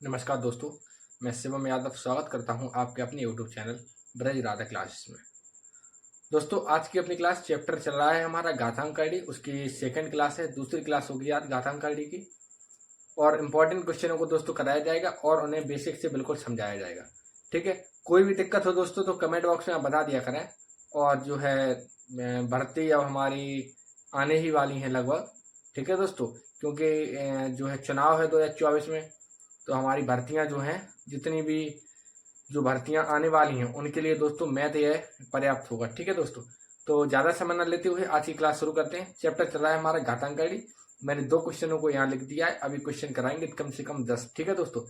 नमस्कार दोस्तों, मैं शिवम यादव स्वागत करता हूं आपके अपने YouTube channel Braj Radha classes में। दोस्तों, आज की अपनी क्लास चैप्टर चल रहा है हमारा घातांक आईडी, उसकी सेकंड क्लास है, दूसरी क्लास होगी आज घातांक आईडी की। और इम्पोर्टेंट क्वेश्चनों को दोस्तों कराया जाएगा और उन्हें बेसिक से बिल्कुल समझाया जाएगा। ठीक है, कोई भी दिक्कत हो दोस्तों तो कमेंट बॉक्स में आप बता दिया करें। और जो है भर्ती अब हमारी आने ही वाली है लगभग। ठीक है दोस्तों, क्योंकि जो है चुनाव है 2024 में, तो हमारी भर्तियां जो हैं, जितनी भी जो भर्तियां आने वाली हैं उनके लिए दोस्तों मैथ यह पर्याप्त होगा। ठीक है दोस्तों, तो ज़्यादा समय न लेते हुए आज की क्लास शुरू करते हैं। चैप्टर चल रहा है हमारा घातांक आईडी। मैंने 2 क्वेश्चनों को यहाँ लिख दिया है, अभी क्वेश्चन कराएंगे कम से कम 10। ठीक है दोस्तों,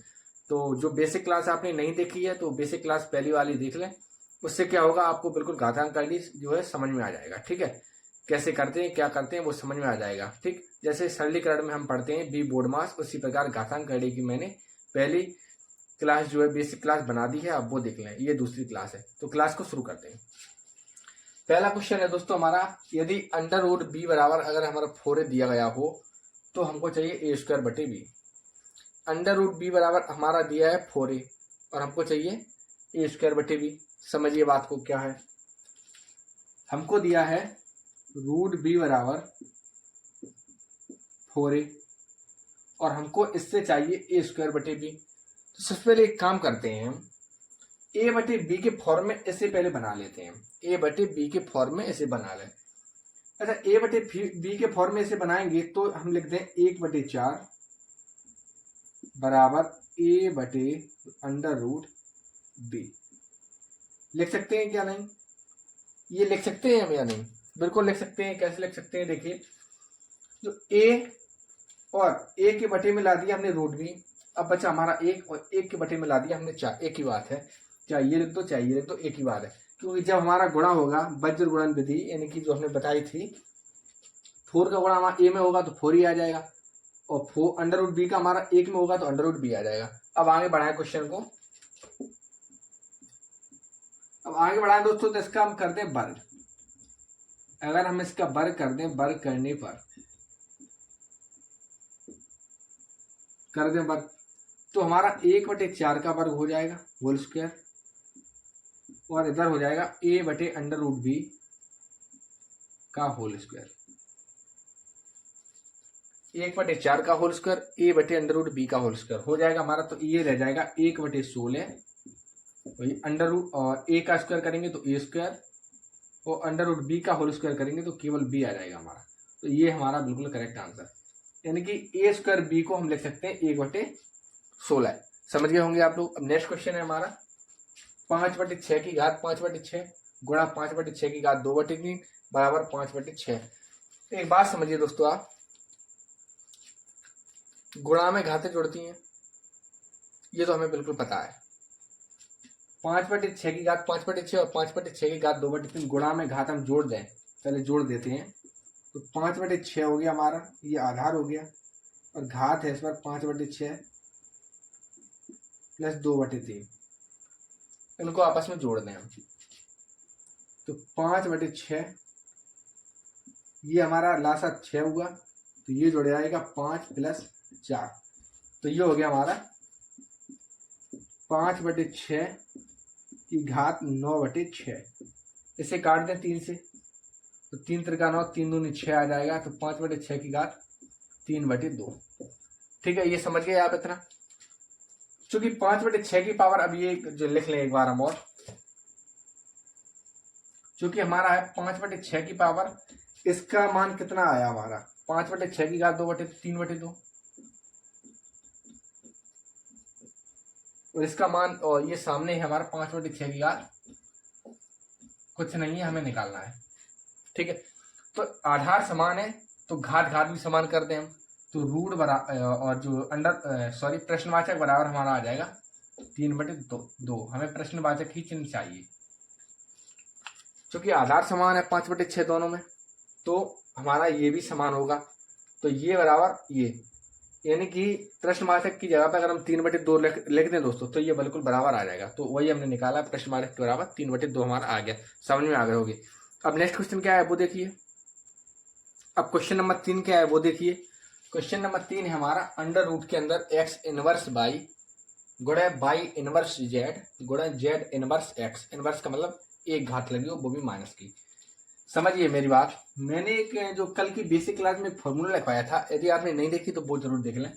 तो जो बेसिक क्लास आपने नहीं देखी है तो बेसिक क्लास पहली वाली देख लें। उससे क्या होगा, आपको बिल्कुल घातांक आईडी जो है समझ में आ जाएगा। ठीक है, कैसे करते हैं क्या करते हैं वो समझ में आ जाएगा। ठीक, जैसे सरलीकरण में हम पढ़ते हैं बी बोर्ड मास, उसी प्रकार घातांक आईडी की मैंने पहली क्लास जो है बेसिक क्लास बना दी है, आप वो देख लें। ये दूसरी क्लास है, तो क्लास को शुरू करते हैं। पहला क्वेश्चन है दोस्तों हमारा, यदि अंडर रूट बी बराबर अगर हमारा 4a दिया गया हो तो हमको चाहिए ए स्क्वायर बटे बी। अंडर रूट बी बराबर हमारा दिया है 4a और हमको चाहिए ए स्क्वायर बटे बी। समझिए बात को, क्या है, हमको दिया है रूट बी बराबर 4a और हमको इससे चाहिए ए स्क्वायर बटे बी। तो सबसे पहले एक काम करते हैं, हम ए बटे बी के फॉर्म में इसे पहले बना लेते हैं। ए बटे बी के फॉर्म में इसे बना लें। अच्छा, ए बटे बी के फॉर्म में इसे बनाएंगे तो हम लिख दें 1/4 बराबर ए बटे अंडर रूट बी। लिख सकते हैं क्या नहीं? ये लिख सकते हैं हम या नहीं? बिल्कुल लिख सकते हैं। कैसे लिख सकते हैं, देखिए, जो ए और ए के बटे में ला दिया हमने रूट बी, अब बचा हमारा 1 और 1 के बटे में ला दिया हमने 4। एक ही बात है, चाहे ये लिख दो चाहे ये लिख दो, एक ही बात है। क्योंकि जब हमारा गुणा होगा वज्र गुणन विधि, यानी कि जो हमने बताई थी, 4 का गुणा हमारा ए में होगा तो 4 ही आ जाएगा, और 4 अंडर रूट बी का हमारा 1 में होगा तो अंडर रूट बी आ जाएगा। अब आगे बढ़ाएं क्वेश्चन को, अब आगे बढ़ाएं दोस्तों, तो इसका हम करते हैं वर्ग। अगर हम इसका वर्ग कर दें, वर्ग करने पर कर दें वर्ग, तो हमारा 1/4 का वर्ग हो जाएगा होल स्क्वायर, और इधर हो जाएगा ए बटे अंडर रूट बी का होल स्क्वायर। 1/4 का होल स्क्वायर, ए बटे अंडर रूट बी का होल स्क्वायर हो जाएगा हमारा। तो ये रह जाएगा 1/16, वही अंडर रूट, और ए का स्क्वायर करेंगे तो ए स्क्वायर, और अंडर रूट बी का होल स्क्वायर करेंगे तो केवल बी आ जाएगा हमारा। तो ये हमारा बिल्कुल करेक्ट आंसर, यानी कि ए स्क्वायर बी को हम लिख सकते हैं 1/16। समझ गए होंगे आप लोग। अब नेक्स्ट क्वेश्चन है हमारा, 5/6 की घात 5/6 गुणा 5/6 की घात 2/3 बराबर 5/6। एक बात समझिए दोस्तों, आप गुणा में घातें जुड़ती हैं, ये तो हमें बिल्कुल पता है। 5/6 की घात 5/6 और 5/6 की घात 2/3 गुणा में घात हम जोड़ दें, पहले जोड़ देते हैं, तो 5/6 हो गया हमारा, ये आधार हो गया, और घात है इस पर 5/6 प्लस 2/3, इनको आपस में जोड़ दें हम, तो 5/6, ये हमारा लासा 6 हुआ, तो ये जुड़ जाएगा 5 + 4, तो ये हो गया हमारा 5/6 की घात 9/6। इसे काट दें 3 से, तो 3 × 9 3 दूनी 6 आ जाएगा, तो 5/6 की घात 3/2। ठीक है, ये समझ गए आप इतना। चूंकि 5/6 की पावर, अब ये जो लिख लें एक बार हम, और चूंकि हमारा है 5/6 की पावर, इसका मान कितना आया हमारा, 5/6 की घात 2/3/2, और इसका मान, और ये सामने है हमारा 5/6 की घात कुछ नहीं है, हमें निकालना है। ठीक है, तो आधार समान है तो घात घात भी समान कर दें हम, तो रूट बराबर, और जो अंडर प्रश्नवाचक बराबर हमारा आ जाएगा 3/2। हमें प्रश्नवाचक ही चिन्ह चाहिए, क्योंकि आधार समान है 5/6 दोनों में, तो हमारा ये भी समान होगा, तो ये बराबर ये, यानी कि प्रश्नवाचक की जगह पर अगर हम 3/2 लिख दें दोस्तों, तो ये बिल्कुल बराबर आ जाएगा। तो वही हमने निकाला, प्रश्नवाचक के बराबर 3/2 हमारा आ गया। समझ में आ गए होगी। अब नेक्स्ट क्वेश्चन क्या है वो देखिए। अब क्वेश्चन नंबर 3 क्या है वो देखिए। क्वेश्चन नंबर 3 है हमारा, अंडर रूट के अंदर x इनवर्स बाई गुणा बाई इनवर्स जेड गुणा जेड इनवर्स एक्स। इनवर्स का मतलब एक घात लगी हो, वो भी माइनस की। समझिए मेरी बात। मैंने एक जो कल की बेसिक क्लास में फॉर्मूला लिखवाया था, यदि आपने नहीं देखी तो वो जरूर देख लें।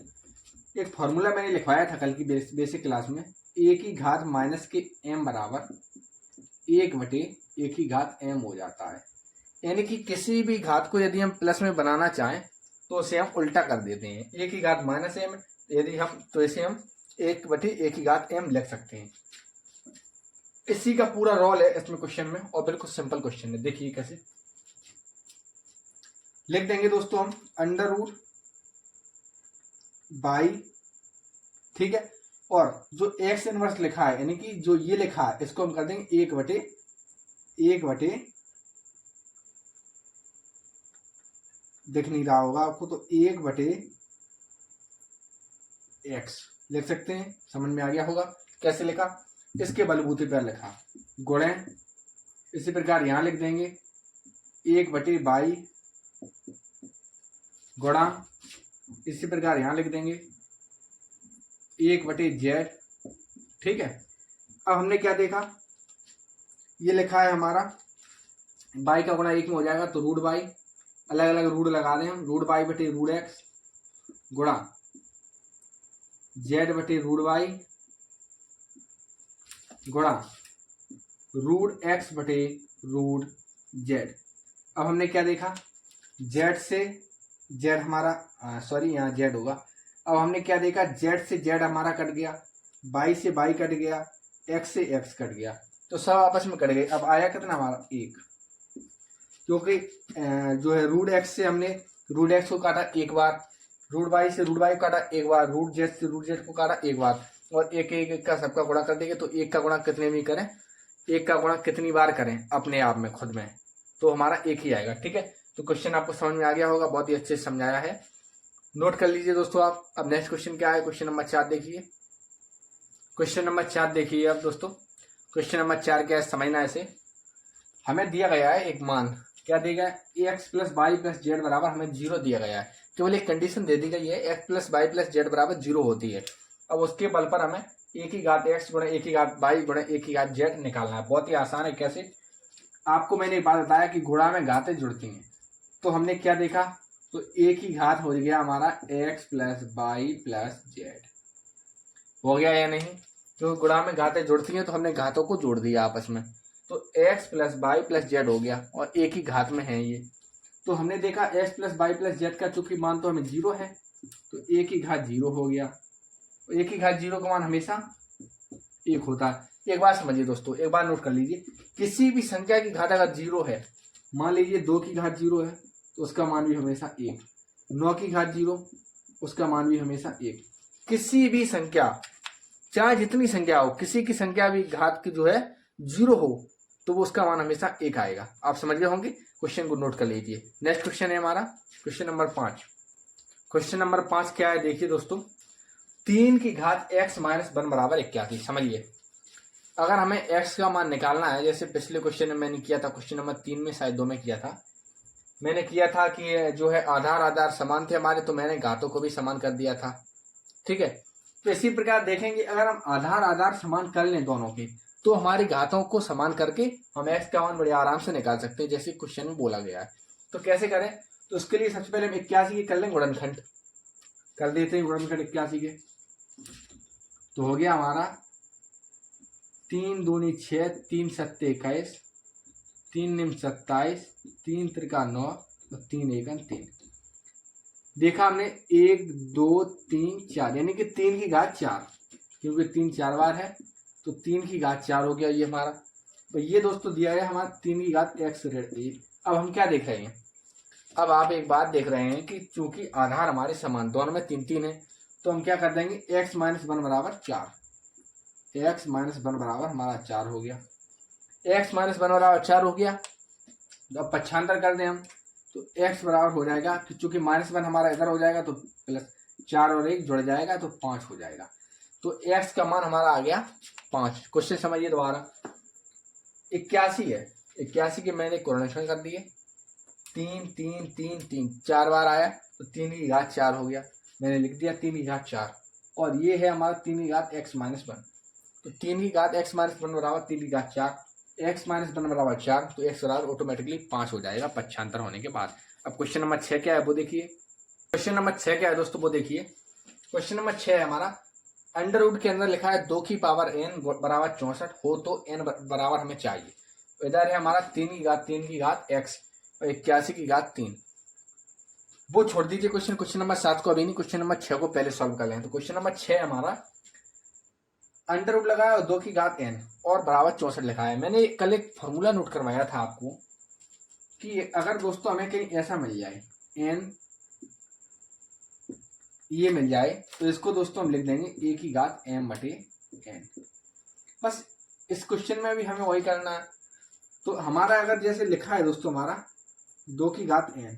एक फॉर्मूला मैंने लिखवाया था कल की बेसिक क्लास में, ए की घात माइनस के एम बराबर 1/a हो जाता है। यानी कि किसी भी घात को यदि हम प्लस में बनाना चाहें तो उसे हम उल्टा कर देते हैं। ए की घात माइनस एम यदि हम, तो इसे हम 1/a लिख सकते हैं। इसी का पूरा रोल है इसमें क्वेश्चन में, और बिल्कुल सिंपल क्वेश्चन है। देखिए कैसे लिख देंगे दोस्तों हम, अंडर रूट बाई, ठीक है, और जो एक्स इनवर्स लिखा है यानी कि जो ये लिखा है इसको हम कर देंगे 1/, दिख नहीं रहा होगा आपको, तो 1/x लिख सकते हैं। समझ में आ गया होगा कैसे लिखा, इसके बलबूते पर लिखा। गुणे इसी प्रकार यहां लिख देंगे 1/22 गुणा, इसी प्रकार यहां लिख देंगे 1/z, ठीक है। अब हमने क्या देखा, ये लिखा है हमारा बाई का गुणा 1 में हो जाएगा, तो रूट बाई, अलग अलग रूट लगा दें हम, रूट बाई बटे रूट एक्स गुणा जेड बटे रूट बाई गुणा रूट एक्स बटे रूट जेड। अब हमने क्या देखा, जेड से जेड हमारा, सॉरी यहाँ जेड होगा। अब हमने क्या देखा, जेड से जेड हमारा कट गया, बाई से बाई कट गया, एक्स से एक्स कट गया, तो सब आपस में कट गए। अब आया कितना हमारा 1, क्योंकि जो है रूट एक्स से हमने रूट एक्स को काटा एक बार, रूट बाई से रूट बाई को काटा एक बार, रूट जेड से रूट जेड को काटा एक बार, और एक का सबका गुणा कर देंगे। तो एक का गुणा कितने भी करें, एक का गुणा कितनी बार करें अपने आप में खुद में, तो हमारा एक ही आएगा, ठीक है। तो क्वेश्चन आपको समझ में आ गया होगा, बहुत ही अच्छे से समझाया है, नोट कर लीजिए दोस्तों आप। अब नेक्स्ट क्वेश्चन क्या है, क्वेश्चन नंबर 4 देखिए। क्वेश्चन नंबर 4 देखिए अब दोस्तों, क्वेश्चन नंबर 4 क्या है समझना। ऐसे हमें दिया गया है एक मान, क्या दिया गया है, x plus y plus z बराबर हमें 0 दिया गया है। केवल एक कंडीशन दे दी गई है, x plus y plus z बराबर 0 होती है। अब उसके बल पर हमें ए की घात एक्स गुणा ए की घात वाई गुणा ए की घात जेड निकालना है। बहुत ही आसान है। कैसे, आपको मैंने एक बात बताया कि गुणा में घातें जुड़ती हैं, तो हमने क्या देखा, तो ए की घात हो गया हमारा x plus y plus z, हो गया या नहीं। तो गुणा में घातें जुड़ती हैं तो हमने घातों को जोड़ दिया आपस में, तो x plus y plus z हो गया, और एक ही घात में है ये। तो हमने देखा x plus y plus z का चूंकि मान तो हमें 0 है, तो एक ही घात 0 हो गया। तो एक ही घात 0 का मान हमेशा 1 होता है। एक बार समझिए दोस्तों, एक बार नोट कर लीजिए, किसी भी संख्या की घात अगर 0 है, मान लीजिए 2 की घात 0 है तो उसका मान भी हमेशा 1, 9 की घात 0 उसका मान भी हमेशा 1। किसी भी संख्या, चाहे जितनी संख्या हो, किसी की संख्या भी घात की जो है 0 हो तो वो उसका मान हमेशा 1 आएगा। आप समझ गए होंगे, क्वेश्चन को नोट कर लीजिए। नेक्स्ट क्वेश्चन है हमारा क्वेश्चन नंबर 5। क्वेश्चन नंबर 5 क्या है देखिए दोस्तों, 3 की घात x माइनस 1 बराबर 81। समझिए, अगर हमें x का मान निकालना है, जैसे पिछले क्वेश्चन में मैंने किया था, क्वेश्चन नंबर 3 में शायद 2 में किया था, मैंने किया था कि जो है आधार समान थे हमारे, तो मैंने घातों को भी समान कर दिया था, ठीक है। तो इसी प्रकार देखेंगे, अगर हम आधार समान कर लें दोनों के, तो हमारी घातों को समान करके हम x का मान बड़े आराम से निकाल सकते हैं, जैसे क्वेश्चन में बोला गया है। तो कैसे करें, तो उसके लिए सबसे पहले हम 81 के कर लें गुणनखंड, कर देते हैं गुणनखंड 81 के। तो हो गया हमारा 3 दूनी 6, 3 सत्ते 21, 3 निम 27, 3 त्रिका 9 और 3 एकम 3। देखा हमने 1 2 3 4, यानी कि 3 की घात 4, क्योंकि 3 4 बार है तो 3 की घात 4 हो गया ये हमारा। तो ये दोस्तों दिया है हमारा 3 की घात x रेड। अब हम क्या देख रहे हैं, अब आप एक बात देख रहे हैं कि चूंकि आधार हमारे समान, दोनों में 3 3 है, तो हम क्या कर देंगे, x माइनस 1 बराबर 4, x माइनस 1 बराबर हमारा 4 हो गया, x माइनस 1 बराबर 4 हो गया। अब पक्षांतर कर दें हम, तो x बराबर हो जाएगा, चूंकि माइनस 1 हमारा इधर हो जाएगा तो प्लस 4 और 1 जुड़ जाएगा तो 5 हो जाएगा। तो x का मान हमारा आ गया 5। क्वेश्चन समझिए दोबारा, 81 है, 81 के मैंने गुणनखंड कर दिए, 3 3 3 3 4 बार आया तो 3 की घात 4 हो गया, मैंने लिख दिया 3 की घात 4। और ये है हमारा 3 की घात x-1। तो 3 की घात x-1 बराबर 3 की घात 4, x-1 बराबर 4, तो x बराबर ऑटोमेटिकली 5 हो जाएगा पक्षांतर होने के बाद। अब क्वेश्चन नंबर 6 क्या है वो देखिए। क्वेश्चन नंबर 6 क्या है दोस्तों वो देखिए। क्वेश्चन नंबर 6 है हमारा, अंडर रूट के अंदर लिखा है 2 की पावर n बराबर 64 हो तो n बराबर हमें चाहिए। तो इधर है हमारा 3 की घात x और 81 की घात 3। वो छोड़ दीजिए क्वेश्चन नंबर 7 को अभी नहीं, क्वेश्चन नंबर 6 को पहले सॉल्व कर लें। तो क्वेश्चन नंबर 6 हमारा, अंडर रूट लगाया और 2 की घात n और बराबर 64 लिखा है। मैंने कल एक फॉर्मूला नोट करवाया था आपको कि अगर दोस्तों हमें कहीं ऐसा मिल जाए n ये मिल जाए तो इसको दोस्तों हम लिख देंगे a की घात m बटे n। बस इस क्वेश्चन में भी हमें वही करना है। तो हमारा अगर जैसे लिखा है दोस्तों हमारा 2 की घात n,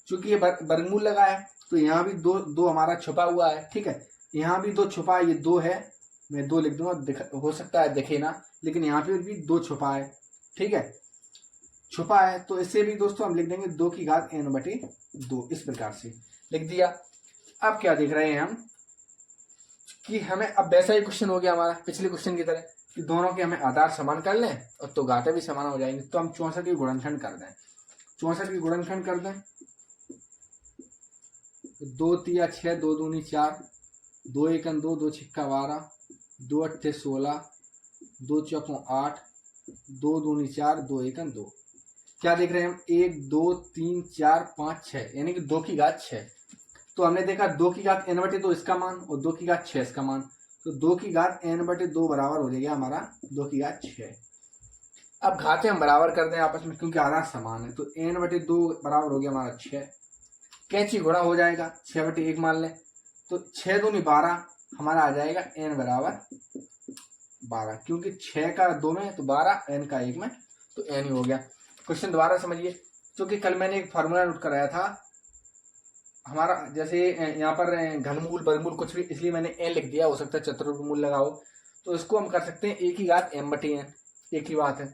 चूंकि ये वर्गमूल लगा है तो यहाँ भी दो हमारा छुपा हुआ है, ठीक है। यहाँ भी 2 छुपा है, ये 2 है, मैं 2 लिख दूंगा, हो सकता है दिखे ना, लेकिन यहाँ पे भी 2 छुपा है, ठीक है, छुपा है। तो इससे भी दोस्तों हम लिख देंगे 2 की घात n बटे 2, इस प्रकार से लिख दिया। अब क्या देख रहे हैं हम कि हमें अब वैसा ही क्वेश्चन हो गया हमारा पिछले क्वेश्चन की तरह कि दोनों के हमें आधार समान कर लें और तो घातें भी समान हो जाएंगी। तो हम 64 की गुणनखंड कर दें, 64 की गुणनखंड कर दें। 2 तिया 6, 2 दूनी 4, 2 एकम 2, 2 छिक्का 12, 2 अट्ठे 16, 2 चौकों 8, 2 दूनी 4, 2 एकम 2। क्या देख रहे हैं हम, 1 2 3 4 5 6, यानी कि 2 की घात 6। तो हमने देखा 2 की घात n बटे 2 इसका मान और 2 की घात 6 इसका मान, तो 2 की घात n बटे 2 बराबर हो जाएगा हमारा 2 की घात 6। अब घातें हम बराबर कर दें आपस में क्योंकि आधार समान है, तो n बटे 2 बराबर हो गया हमारा 6, कैंची गुणा हो जाएगा 6 बटे 1 मान लें, तो 6 दूनी 12 हमारा आ जाएगा n बराबर 12, क्योंकि 6 का 2 में तो 12, n का 1 में तो n ही हो गया। क्वेश्चन दोबारा समझिए, क्योंकि कल मैंने एक फार्मूला नोट कराया था हमारा, जैसे यहाँ पर घनमूल वर्गमूल कुछ भी, इसलिए मैंने n लिख दिया, हो सकता है चतुर्भुज लगाओ, तो इसको हम कर सकते हैं a की घात m बटे n, एक ही बात है।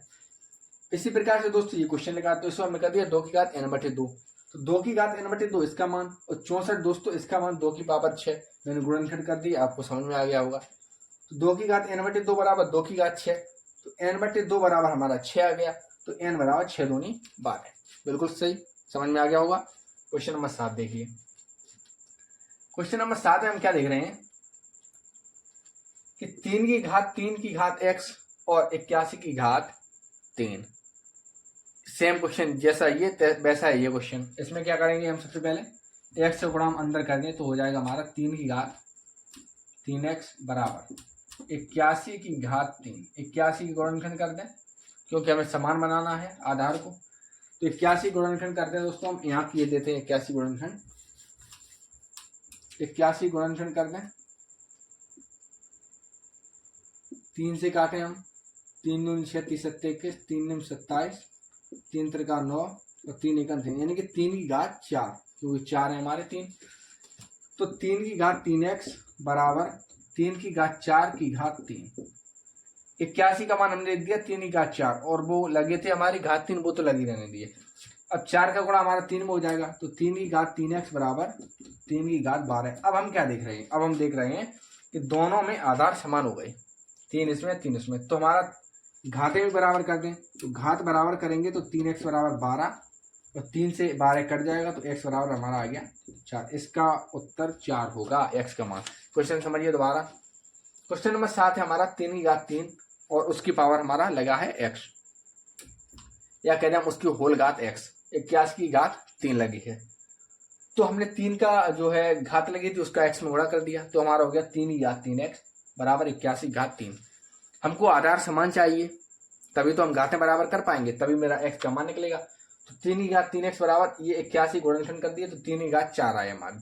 इसी प्रकार से दोस्तों ये क्वेश्चन लगा, तो इसको हमने कर दिया 2 की घात n बटे 2, तो 2 की घात n बटे 2 इसका मान और 64 दोस्तों इसका मान 2 की पावर 6, मैंने गुणनखंड कर दिया, आपको समझ में आ गया होगा। तो 2 की घात n बटे 2 बराबर 2 की घात 6, तो n बटे 2 बराबर हमारा 6 आ गया, तो n बराबर 6 दूनी 12, बिल्कुल सही, समझ में आ गया होगा। क्वेश्चन नंबर 7 देखिए। क्वेश्चन नंबर 7 में हम क्या देख रहे हैं कि 3 की घात x और 81 की घात 3, सेम क्वेश्चन जैसा ये वैसा है ये क्वेश्चन। इसमें क्या करेंगे हम, सबसे पहले x से गुणा हम अंदर कर दें तो हो जाएगा हमारा 3 की घात 3x बराबर 81 की घात 3, 81 की गुणनखंड कर दें क्योंकि हमें समान बनाना है आधार को, तो 81 गुणनखंड करते हैं दोस्तों हम, यहाँ किए देते हैं 81 गुणनखंड, 81 गुणनखंड कर दें, 3 से काटें हम, 3 दूनी 6, 30 सत्ते 21, 3 निम 27, 3 त्रिका 9 और 3 एकम 3, यानी कि 3 की घात 4, क्योंकि 4 है हमारे 3, तो 3 की घात 3x बराबर 3 की घात 4 की घात 3। 81 का मान हमने लिख दिया 3 की घात 4, और वो लगे थे हमारी घात 3, वो तो लगी रहने दिए। अब 4 का गुणा हमारा 3 में हो जाएगा, तो 3 की घात 3x बराबर 3 की घात 12। अब हम क्या देख रहे हैं, अब हम देख रहे हैं कि दोनों में आधार समान हो गए, 3 इसमें 3 इसमें, तो हमारा घातें भी बराबर कर दें, तो घात बराबर करेंगे तो 3x बराबर 12 और 3 से 12 कट जाएगा, तो x बराबर हमारा आ गया 4। इसका उत्तर 4 होगा x का मान। क्वेश्चन समझिए दोबारा। क्वेश्चन नंबर 7 है हमारा 3 की घात 3 और उसकी पावर हमारा लगा है x, या कह दें हम उसकी होल घात x, 81 की घात 3 लगी है, तो हमने 3 का जो है घात लगी थी उसका x में गुणा कर दिया, तो हमारा हो गया 3 की घात 3x बराबर 81 घात 3। हमको आधार समान चाहिए तभी तो हम घातें बराबर कर पाएंगे, तभी मेरा x का मान निकलेगा। तो 3 की घात 3x बराबर ये 81 गुणनखंड कर दिया, तो 3 की घात 4 आया हमारी,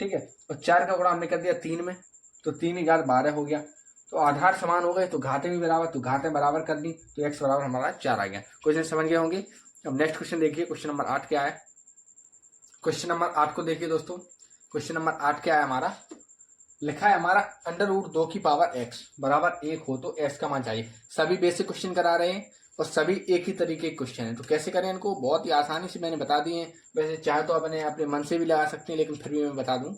ठीक है, और 4 का गुणा हमने कर दिया 3 में, तो 3 की घात 12 हो गया। तो आधार समान हो गए तो घातें भी बराबर, तो घातें बराबर कर दी, तो x बराबर हमारा 4 आ गया। क्वेश्चन समझ गए होंगे। अब नेक्स्ट क्वेश्चन देखिए, क्वेश्चन नंबर 8 क्या है। क्वेश्चन नंबर 8 को देखिए दोस्तों। क्वेश्चन नंबर 8 क्या है हमारा, लिखा है हमारा अंडर रूट 2 की पावर x बराबर 1 हो तो x का मान चाहिए। सभी बेसिक क्वेश्चन करा रहे हैं और सभी एक ही तरीके के क्वेश्चन है, तो कैसे करें इनको, बहुत ही आसानी से मैंने बता दिए हैं। वैसे चाहे तो अपने मन से भी लगा सकते हैं, लेकिन फिर भी मैं बता दूं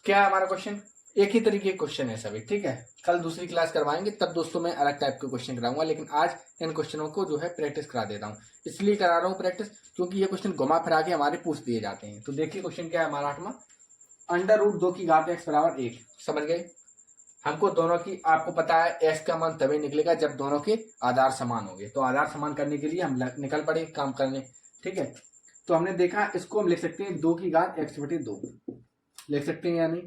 क्या है हमारा क्वेश्चन। एक ही तरीके के क्वेश्चन है सभी, ठीक है। कल दूसरी क्लास करवाएंगे तब दोस्तों मैं अलग टाइप के क्वेश्चन कराऊंगा, लेकिन आज इन क्वेश्चनों को जो है प्रैक्टिस करा देता हूँ। इसलिए करा रहा हूँ प्रैक्टिस क्योंकि ये क्वेश्चन घुमा फिरा के हमारे पूछ दिए जाते हैं। तो देखिए क्वेश्चन क्या है हमारा 8वां, √2 की घात x बराबर 1। समझ गए। हमको दोनों की, आपको पता है x का मान तभी निकलेगा जब दोनों के आधार समान होंगे। तो आधार समान करने के लिए हम निकल पड़े काम करने, ठीक है। तो हमने देखा इसको हम लिख सकते हैं 2 की घात x/2 लिख सकते हैं या नहीं।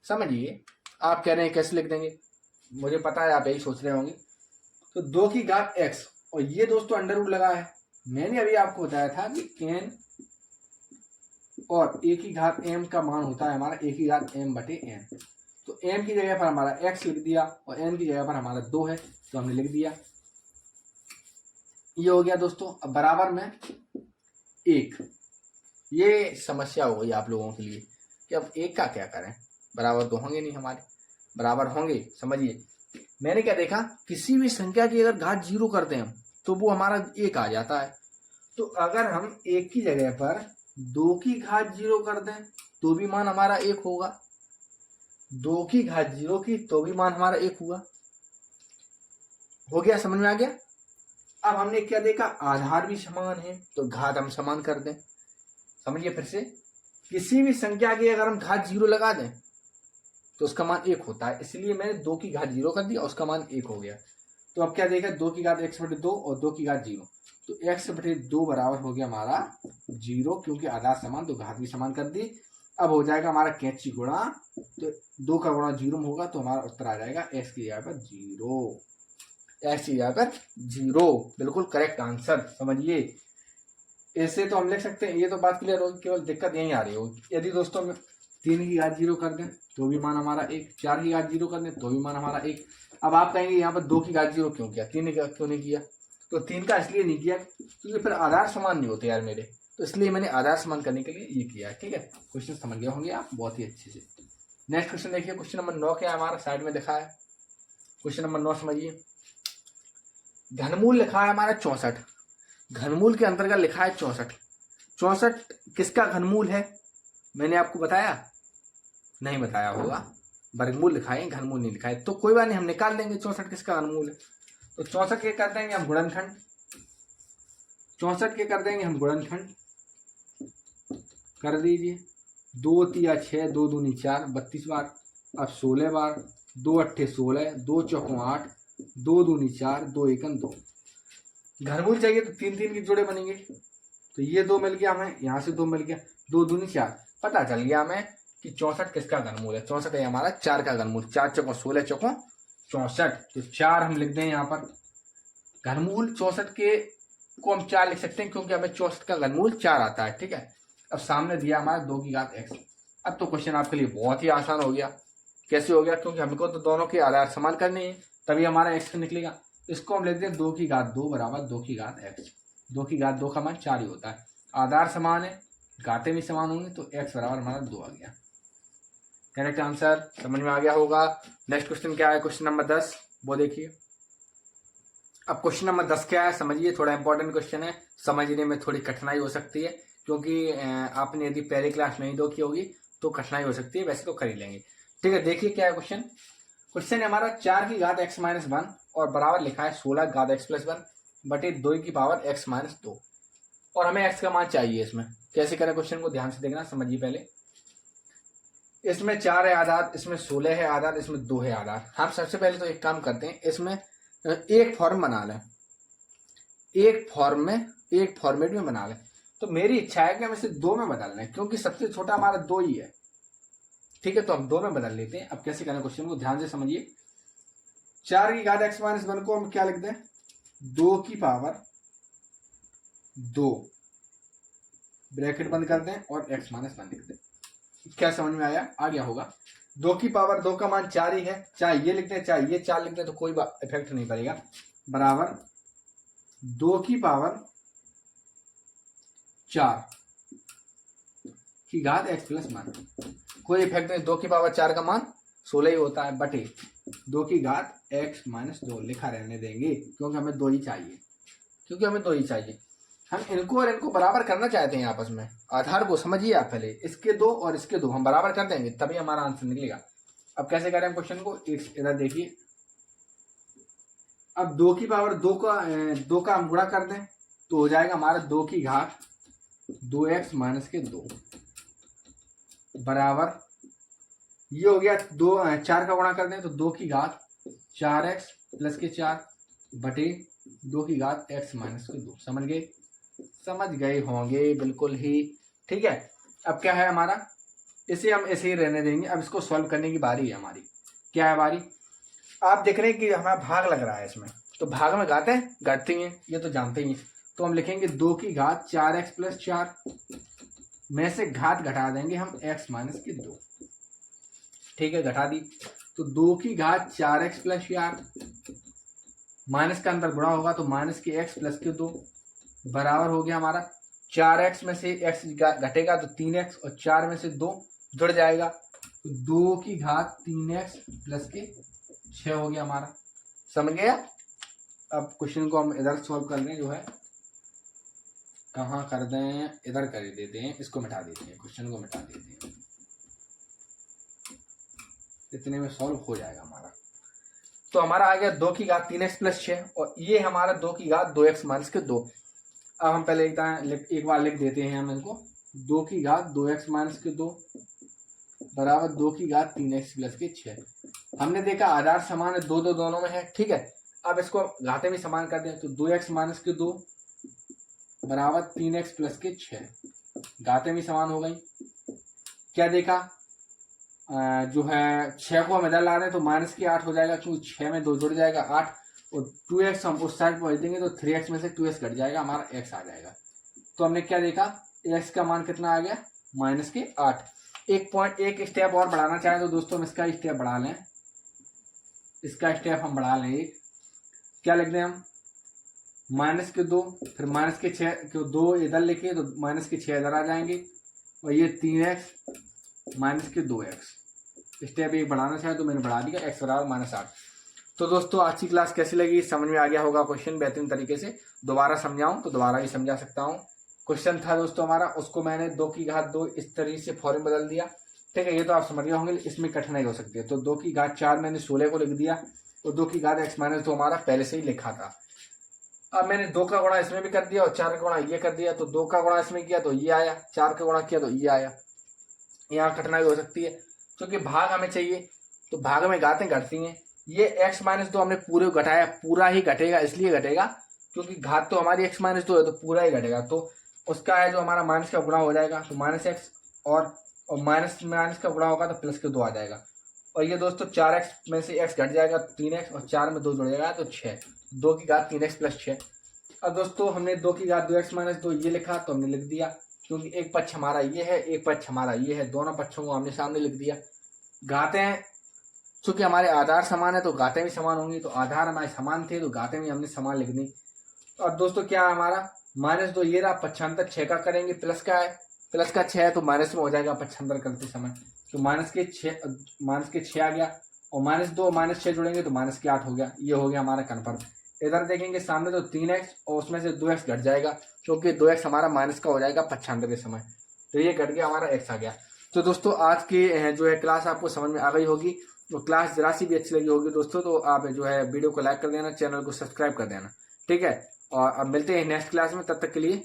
समझिए आप कह रहे हैं कैसे लिख देंगे, मुझे पता है आप यही सोच रहे होंगे। तो 2 की घात x और ये दोस्तों अंडर रूट लगा है। मैंने अभी आपको बताया था कि n और a की घात m का मान होता है हमारा a की घात m/n। तो m की जगह पर हमारा x लिख दिया और n की जगह पर हमारा 2 है तो हमने लिख दिया। ये हो गया दोस्तों। अब बराबर में 1। ये समस्या हो गई आप लोगों के लिए कि अब 1 का क्या करें, बराबर तो होंगे नहीं हमारे, बराबर होंगे। समझिए मैंने क्या देखा, किसी भी संख्या की अगर घात 0 करते हैं हम तो वो हमारा 1 आ जाता है। तो अगर हम 1 की जगह पर 2 की घात 0 कर दें तो भी मान हमारा 1 होगा, 2 की घात 0 की तो भी मान हमारा 1 हुआ। हो गया, समझ में आ गया। अब हमने क्या देखा, आधार भी समान है तो घात हम समान कर दें। समझिए फिर से, किसी भी संख्या की अगर हम घात 0 लगा दें तो उसका मान 1 होता है, इसलिए मैंने 2 की घात 0 कर दिया, उसका मान 1 हो गया। तो अब क्या देखा, 2 की घात x/2 और 2 की घात 0, तो x/2 बराबर हो गया हमारा 0, क्योंकि आधार समान तो घात भी समान कर दी। अब हो जाएगा हमारा कैंची गुणा, तो 2 का गुणा 0 में होगा तो हमारा उत्तर आ जाएगा x की जगह पर 0, x की जगह पर 0, बिल्कुल करेक्ट आंसर। समझिए ऐसे तो हम लिख सकते हैं, ये तो बात क्लियर होगी, केवल दिक्कत यही आ रही होगी। यदि दोस्तों में 3 की घात 0 कर दें तो भी मान हमारा 1, 4 की घात 0 कर दें तो भी मान हमारा 1। अब आप कहेंगे यहाँ पर 2 की घात 0 क्यों किया, 3 का क्यों नहीं किया, तो 3 का इसलिए नहीं किया क्योंकि फिर आधार समान नहीं होते यार मेरे, तो इसलिए मैंने आधार समान करने के लिए ये किया, ठीक है। क्वेश्चन समझ गए होंगे आप बहुत ही अच्छे से। नेक्स्ट क्वेश्चन देखिए, क्वेश्चन नंबर 9 क्या हमारा साइड में दिखा है। क्वेश्चन नंबर 9 समझिए, घनमूल लिखा है हमारा 64, घनमूल के अंतर्गत लिखा है 64। 64 किसका घनमूल है, मैंने आपको बताया नहीं बताया होगा, वर्गमूल लिखा है घनमूल नहीं लिखा है, तो कोई बात नहीं हम निकाल देंगे 64 किसका घनमूल है। तो 64 के कर देंगे हम गुणनखंड, 64 के कर देंगे हम गुणनखंड, कर दीजिए 2 तिया 6, 2 दूनी 4, 32 बार। अब 16 बार, 2 अट्ठे 16, 2 चौकों 8, 2 दूनी 4, 2 एकन 2। घनमूल चाहिए तो 3 के जोड़े बनेंगे, तो ये 2 मिल गया हमें, यहाँ से 2 मिल गया, 2 दूनी 4, पता चल गया हमें कि 64 किसका घनमूल है। 64 है हमारा 4 का घनमूल, 4 चौकों 16 चौकों 64, तो 4 हम लिख दें यहाँ पर। घनमूल 64 के को हम 4 लिख सकते हैं क्योंकि हमें 64 का घनमूल 4 आता है, ठीक है। अब सामने दिया हमारा 2 की घात x। अब तो क्वेश्चन आपके लिए बहुत ही आसान हो गया। कैसे हो गया, क्योंकि हमको तो दोनों के आधार समान करने हैं तभी हमारा x निकलेगा। इसको हम लिख दें 2 की घात 2 बराबर 2 की घात x। 2 की घात 2 का मान 4 ही होता है, आधार समान है, घातें भी समान होंगी, तो x बराबर हमारा 2 आ गया। करेक्ट आंसर समझ में आ गया होगा। नेक्स्ट क्वेश्चन क्या है, क्वेश्चन नंबर 10, वो देखिए। अब क्वेश्चन नंबर 10 क्या है समझिए, थोड़ा इंपॉर्टेंट क्वेश्चन है, समझने में थोड़ी कठिनाई हो सकती है क्योंकि आपने यदि पहली क्लास नहीं दो की होगी तो कठिनाई हो सकती है, वैसे तो कर ही लेंगे, ठीक है। देखिए क्या है क्वेश्चन। क्वेश्चन है हमारा 4 की घात x-1 और बराबर लिखा है 16 की घात x+1 बटे 2 की पावर x-2, और हमें x का मान चाहिए। इसमें कैसे करें, क्वेश्चन को ध्यान से देखना, समझिए पहले। इसमें 4 है आधार, इसमें 16 है आधार, इसमें 2 है आधार। हम सबसे पहले तो एक काम करते हैं, इसमें एक फॉर्म बना लें, एक फॉर्मेट में बना लें। तो मेरी इच्छा है कि हम इसे 2 में बदल लें क्योंकि सबसे छोटा हमारा 2 ही है, ठीक है। तो हम 2 में बदल लेते हैं। अब कैसे करें, क्वेश्चन को ध्यान से समझिए। 4 की घात x-1 को हम क्या लिख दें, 2 की पावर 2 ब्रैकेट बंद कर दें और x-1 लिख दें। क्या समझ में आया, आ गया होगा। 2 की पावर 2 का मान 4 ही है, चाहे ये लिख दें चाहे ये 4 लिख दें तो कोई इफेक्ट नहीं पड़ेगा, बराबर 2 की पावर 4 की घात x+1, कोई इफेक्ट नहीं, 2 की पावर 4 का मान 16 ही होता है, बटे 2 की घात x-2 लिखा रहने देंगे क्योंकि हमें 2 ही चाहिए, हम इनको और इनको बराबर करना चाहते हैं आपस में। आधार को समझिए आप पहले, इसके 2 और इसके 2 हम बराबर कर देंगे तभी हमारा आंसर निकलेगा। अब कैसे करें क्वेश्चन को, इधर देखिए, अब 2 की पावर 2 का हम गुणा कर दें तो हो जाएगा हमारा 2 की घात 2x माइनस के 2 बराबर, ये हो गया 4 का गुणा कर दें तो 2 की घात 4x प्लस के 4 बटे 2 की घात x माइनस के 2। समझ गए होंगे बिल्कुल ही, ठीक है। अब क्या है हमारा, इसे हम ऐसे ही रहने देंगे। अब इसको सॉल्व करने की बारी है हमारी। क्या है बारी, आप देख रहे हैं कि हमारा भाग लग रहा है इसमें, तो भाग में घाते हैं घटती हैं, ये तो जानते ही हैं। तो हम लिखेंगे 2 की घात 4x प्लस 4 में से घात घटा देंगे हम x माइनस के 2, ठीक है, घटा दी। तो 2 की घात 4x प्लस 4 माइनस का अंदर गुणा होगा तो माइनस के x प्लस के 2 बराबर हो गया हमारा 4x में से x घटेगा तो 3x और 4 में से 2 जुड़ जाएगा तो 2 की घात 3x प्लस के 6 हो गया हमारा। समझ गया। अब क्वेश्चन को हम इधर सॉल्व कर लें, जो है कहाँ कर दें, इधर कर देते हैं, इसको मिटा देते हैं, क्वेश्चन को मिटा देते हैं, इतने में सॉल्व हो जाएगा हमारा। तो हमारा आ गया 2 की घात 3x प्लस 6 और ये हमारा 2 की घात 2x माइनस के 2। अब हम पहले एक बार लिख देते हैं हम इनको, 2 की घात 2x माइनस के 2 बराबर 2 की घात 3x प्लस के 6। हमने देखा आधार समान है, दो दोनों में है, ठीक है। अब इसको घाते में समान कर दें तो 2x माइनस के 2 बराबर 3x प्लस के 6, घाते में समान हो गई। क्या देखा, जो है 6 को हम इधर ला रहे हैं तो माइनस के 8 हो जाएगा, क्योंकि 6 में 2 जुड़ जाएगा 8, और 2x हम उस साइड पर देंगे तो 3x में से 2x घट जाएगा, हमारा x आ जाएगा। तो हमने क्या देखा, x का मान कितना आ गया, माइनस के 8। एक स्टेप और बढ़ाना चाहें तो दोस्तों हम इसका स्टेप बढ़ा लें, इसका स्टेप हम बढ़ा लें एक, क्या लिख दें हम, माइनस के 2 फिर माइनस के 6 क्यों 2 इधर लिखे तो माइनस के 6 इधर आ जाएंगे और ये 3x माइनस के 2x। स्टेप एक बढ़ाना चाहे तो मैंने बढ़ा दिया, x बराबर माइनस 8। तो दोस्तों आज की क्लास कैसी लगी, समझ में आ गया होगा क्वेश्चन बेहतरीन तरीके से। दोबारा समझाऊं तो दोबारा भी समझा सकता हूं। क्वेश्चन था दोस्तों हमारा, उसको मैंने 2 की घात 2 इस तरीके से फॉर्म बदल दिया, ठीक है, ये तो आप समझ गए होंगे, इसमें कठिनाई हो सकती है। तो 2 की घात 4 मैंने 16 को लिख दिया और 2 की घात x माइनस 2 हमारा पहले से ही लिखा था। अब मैंने 2 का गुणा इसमें भी कर दिया और 4 का गुणा ये कर दिया, तो 2 का गुणा इसमें किया तो ये आया, 4 का गुणा किया तो ये आया। यहाँ कठिनाई हो सकती है क्योंकि भाग हमें चाहिए, तो भाग में घातें घटती हैं। ये x माइनस 2 हमने पूरे घटाया, पूरा ही घटेगा, इसलिए घटेगा क्योंकि घात तो हमारी x माइनस 2 है तो पूरा ही घटेगा। तो उसका है जो हमारा माइनस का गुणा हो जाएगा तो माइनस x और माइनस का गुणा होगा तो प्लस के 2 आ जाएगा। और ये दोस्तों 4x में से x घट जाएगा 3x और 4 में 2 जुड़ जाएगा तो 6, 2 की घात 3x प्लस 6। अब दोस्तों हमने 2 की घात 2x माइनस 2 ये लिखा तो हमने लिख दिया, क्योंकि एक पक्ष हमारा ये है, एक पक्ष हमारा ये है, दोनों पक्षों को हमने सामने लिख दिया। घातें चूंकि हमारे आधार समान है तो घातें भी समान होंगी, तो आधार हमारे समान थे तो घातें भी हमने समान लिख दी। और दोस्तों क्या है हमारा, माइनस 2 ये रहा, पक्षांतर 6 का करेंगे, प्लस का है, प्लस का 6 है तो माइनस में हो जाएगा पक्षांतर करते समय, तो माइनस के 6 आ गया और माइनस 2 माइनस 6 जुड़ेंगे तो माइनस के 8 हो गया। ये हो गया हमारा कन्फर्म। इधर देखेंगे सामने तो 3x और उसमें से 2x घट जाएगा, क्योंकि 2x हमारा माइनस का हो जाएगा पक्षांतर के समय, तो ये घट गया, हमारा x आ गया। तो दोस्तों आज की जो है क्लास आपको समझ में आ गई होगी। तो क्लास जरा सी भी अच्छी लगी होगी दोस्तों तो आप जो है वीडियो को लाइक कर देना, चैनल को सब्सक्राइब कर देना, ठीक है। और अब मिलते हैं नेक्स्ट क्लास में, तब तक के लिए,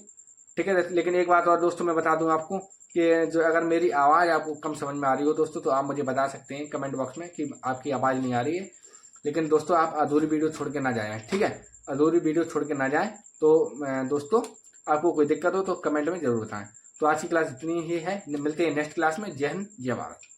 ठीक है। लेकिन एक बात और दोस्तों मैं बता दूं आपको कि जो अगर मेरी आवाज़ आपको कम समझ में आ रही हो दोस्तों तो आप मुझे बता सकते हैं कमेंट बॉक्स में कि आपकी आवाज़ नहीं आ रही है। लेकिन दोस्तों आप अधूरी वीडियो छोड़ के ना जाएं, ठीक है, अधूरी वीडियो छोड़ के ना जाएं। तो दोस्तों आपको कोई दिक्कत हो तो कमेंट में जरूर बताएं। तो आज की क्लास इतनी ही है, मिलते हैं नेक्स्ट क्लास में। जय हिंद, जय भारत।